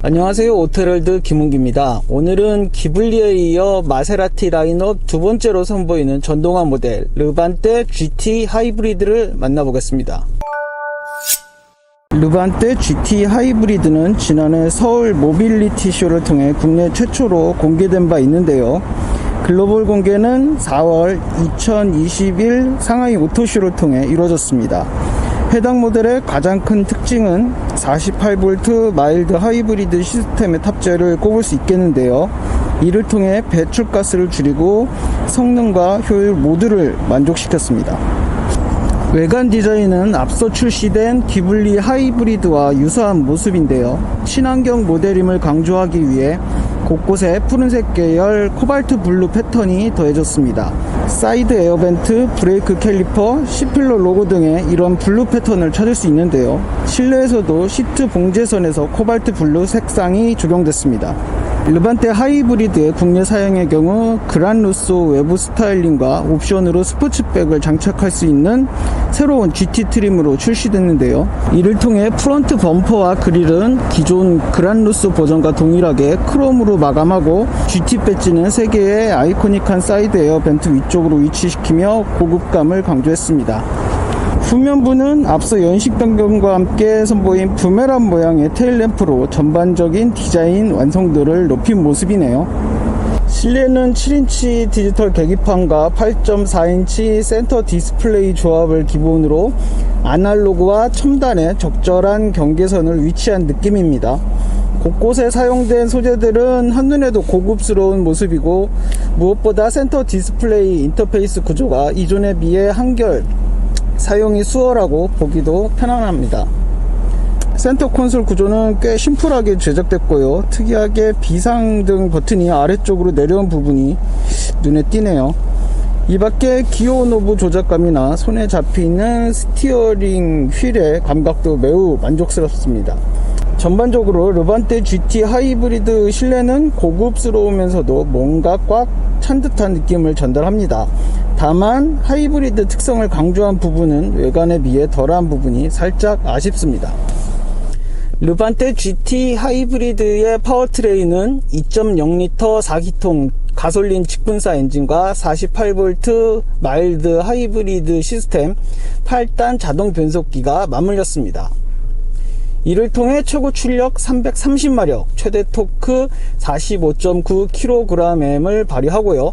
안녕하세요, 오토헤럴드 김은기입니다. 오늘은 기블리에 이어 마세라티 라인업 두 번째로 선보이는 전동화 모델 르반떼 GT 하이브리드를 만나보겠습니다. 르반떼 GT 하이브리드는 지난해 서울 모빌리티 쇼를 통해 국내 최초로 공개된 바 있는데요. 글로벌 공개는 4월 2021 상하이 오토쇼를 통해 이루어졌습니다. 해당 모델의 가장 큰 특징은 48V 마일드 하이브리드 시스템의 탑재를 꼽을 수 있겠는데요. 이를 통해 배출가스를 줄이고 성능과 효율 모두를 만족시켰습니다. 외관 디자인은 앞서 출시된 기블리 하이브리드와 유사한 모습인데요. 친환경 모델임을 강조하기 위해 곳곳에 푸른색 계열 코발트 블루 패턴이 더해졌습니다. 사이드 에어벤트, 브레이크 캘리퍼, C필러 로고 등의 이런 블루 패턴을 찾을 수 있는데요. 실내에서도 시트 봉제선에서 코발트 블루 색상이 적용됐습니다. 르반떼 하이브리드의 국내 사용의 경우 그란루소 외부 스타일링과 옵션으로 스포츠백을 장착할 수 있는 새로운 GT 트림으로 출시됐는데요. 이를 통해 프론트 범퍼와 그릴은 기존 그란루소 버전과 동일하게 크롬으로 마감하고 GT 배지는 3개의 아이코닉한 사이드 에어벤트 위쪽으로 위치시키며 고급감을 강조했습니다. 후면부는 앞서 연식 변경과 함께 선보인 부메랑 모양의 테일램프로 전반적인 디자인 완성도를 높인 모습이네요. 실내는 7인치 디지털 계기판과 8.4인치 센터 디스플레이 조합을 기본으로 아날로그와 첨단의 적절한 경계선을 위치한 느낌입니다. 곳곳에 사용된 소재들은 한눈에도 고급스러운 모습이고, 무엇보다 센터 디스플레이 인터페이스 구조가 이전에 비해 한결 사용이 수월하고 보기도 편안합니다. 센터 콘솔 구조는 꽤 심플하게 제작됐고요. 특이하게 비상등 버튼이 아래쪽으로 내려온 부분이 눈에 띄네요. 이 밖에 기어 노브 조작감이나 손에 잡히는 스티어링 휠의 감각도 매우 만족스럽습니다. 전반적으로 르반떼 GT 하이브리드 실내는 고급스러우면서도 뭔가 꽉 찬 듯한 느낌을 전달합니다. 다만 하이브리드 특성을 강조한 부분은 외관에 비해 덜한 부분이 살짝 아쉽습니다. 르반떼 GT 하이브리드의 파워트레인은 2.0L 4기통 가솔린 직분사 엔진과 48V 마일드 하이브리드 시스템 8단 자동 변속기가 맞물렸습니다. 이를 통해 최고 출력 330마력, 최대 토크 45.9kgm을 발휘하고요.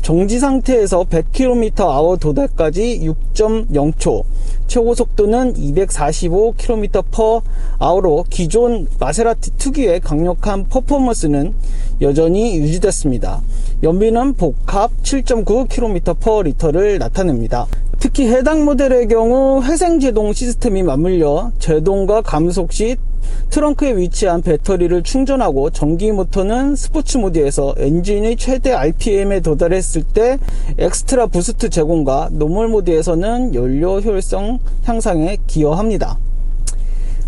정지 상태에서 100km/h 도달까지 6.0초, 최고 속도는 245km/h로 기존 마세라티 특유의 강력한 퍼포먼스는 여전히 유지됐습니다. 연비는 복합 7.9km/L를 나타냅니다. 특히 해당 모델의 경우 회생제동 시스템이 맞물려 제동과 감속 시 트렁크에 위치한 배터리를 충전하고 전기 모터는 스포츠 모드에서 엔진의 최대 RPM에 도달했을 때 엑스트라 부스트 제공과 노멀 모드에서는 연료 효율성 향상에 기여합니다.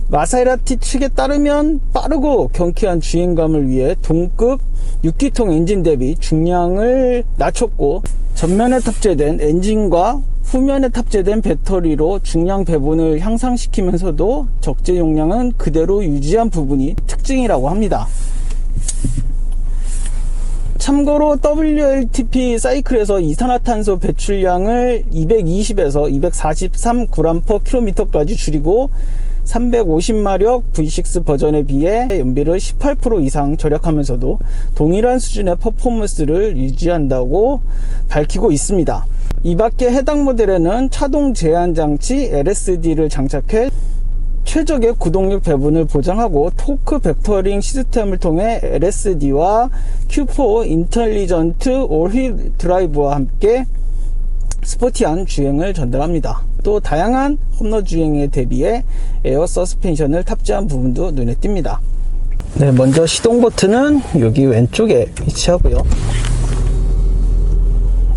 마세라티 측에 따르면 빠르고 경쾌한 주행감을 위해 동급 6기통 엔진 대비 중량을 낮췄고, 전면에 탑재된 엔진과 후면에 탑재된 배터리로 중량 배분을 향상시키면서도 적재 용량은 그대로 유지한 부분이 특징이라고 합니다. 참고로 WLTP 사이클에서 이산화탄소 배출량을 220에서 243g/km까지 줄이고 350마력 V6 버전에 비해 연비를 18% 이상 절약하면서도 동일한 수준의 퍼포먼스를 유지한다고 밝히고 있습니다. 이 밖에 해당 모델에는 차동 제한 장치 LSD를 장착해 최적의 구동력 배분을 보장하고 토크 벡터링 시스템을 통해 LSD와 Q4 인텔리전트 올휠 드라이브와 함께 스포티한 주행을 전달합니다. 또 다양한 험로 주행에 대비해 에어 서스펜션을 탑재한 부분도 눈에 띕니다. 네, 먼저 시동 버튼은 여기 왼쪽에 위치하고요.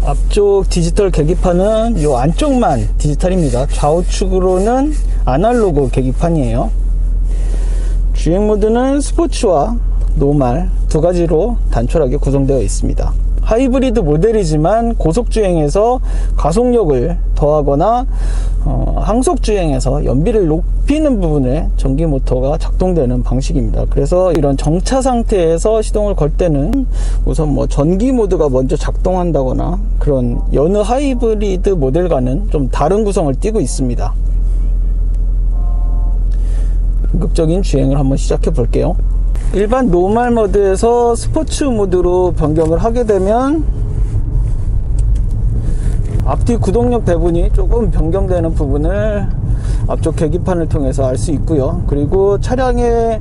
앞쪽 디지털 계기판은 요 안쪽만 디지털입니다. 좌우측으로는 아날로그 계기판이에요. 주행 모드는 스포츠와 노멀 두 가지로 단촐하게 구성되어 있습니다. 하이브리드 모델이지만 고속주행에서 가속력을 더하거나 항속 주행에서 연비를 높이는 부분에 전기 모터가 작동되는 방식입니다. 그래서 이런 정차 상태에서 시동을 걸 때는 우선 뭐 전기 모드가 먼저 작동한다거나 그런 여느 하이브리드 모델과는 좀 다른 구성을 띠고 있습니다. 본격적인 주행을 한번 시작해 볼게요. 일반 노멀 모드에서 스포츠 모드로 변경을 하게 되면 앞뒤 구동력 배분이 조금 변경되는 부분을 앞쪽 계기판을 통해서 알 수 있고요. 그리고 차량의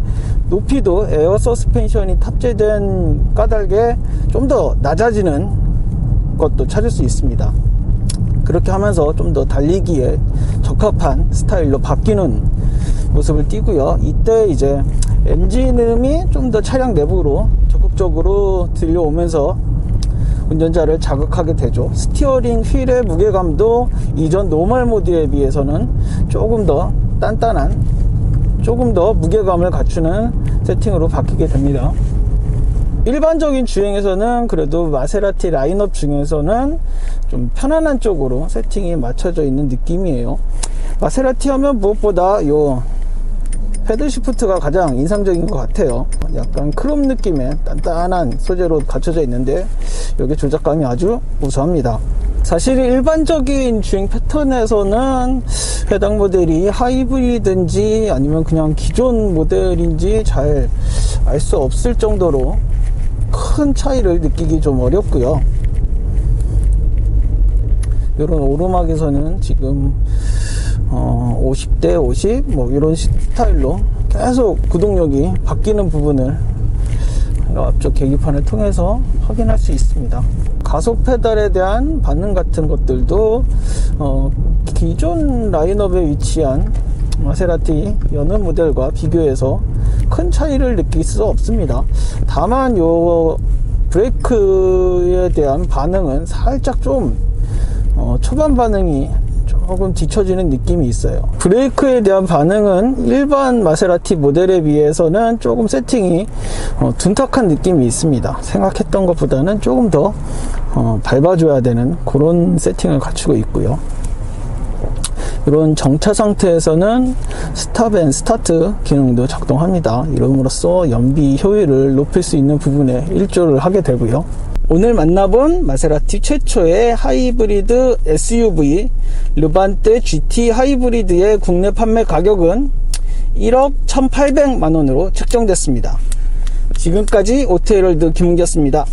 높이도 에어 서스펜션이 탑재된 까닭에 좀 더 낮아지는 것도 찾을 수 있습니다. 그렇게 하면서 좀 더 달리기에 적합한 스타일로 바뀌는 모습을 띠고요. 이때 이제 엔진음이 좀 더 차량 내부로 적극적으로 들려오면서 운전자를 자극하게 되죠. 스티어링 휠의 무게감도 이전 노멀 모드에 비해서는 조금 더 단단한, 조금 더 무게감을 갖추는 세팅으로 바뀌게 됩니다. 일반적인 주행에서는 그래도 마세라티 라인업 중에서는 좀 편안한 쪽으로 세팅이 맞춰져 있는 느낌이에요. 마세라티 하면 무엇보다 요 패들 시프트가 가장 인상적인 것 같아요. 약간 크롬 느낌의 단단한 소재로 갖춰져 있는데 여기 조작감이 아주 우수합니다. 사실 일반적인 주행 패턴에서는 해당 모델이 하이브리드인지 아니면 그냥 기존 모델인지 잘 알 수 없을 정도로 큰 차이를 느끼기 좀 어렵고요. 이런 오르막에서는 지금 50대 50 뭐 이런 스타일로 계속 구동력이 바뀌는 부분을 앞쪽 계기판을 통해서 확인할 수 있습니다. 가속 페달에 대한 반응 같은 것들도 기존 라인업에 위치한 마세라티 여느 모델과 비교해서 큰 차이를 느낄 수 없습니다. 다만 요 브레이크에 대한 반응은 살짝 좀 초반 반응이 조금 뒤처지는 느낌이 있어요. 브레이크에 대한 반응은 일반 마세라티 모델에 비해서는 조금 세팅이 둔탁한 느낌이 있습니다. 생각했던 것보다는 조금 더 밟아줘야 되는 그런 세팅을 갖추고 있고요. 이런 정차 상태에서는 스탑 앤 스타트 기능도 작동합니다. 이름으로써 연비 효율을 높일 수 있는 부분에 일조를 하게 되고요. 오늘 만나본 마세라티 최초의 하이브리드 SUV 르반떼 GT 하이브리드의 국내 판매 가격은 1억 1,800만원으로 책정됐습니다. 지금까지 오토헤럴드 김은기였습니다.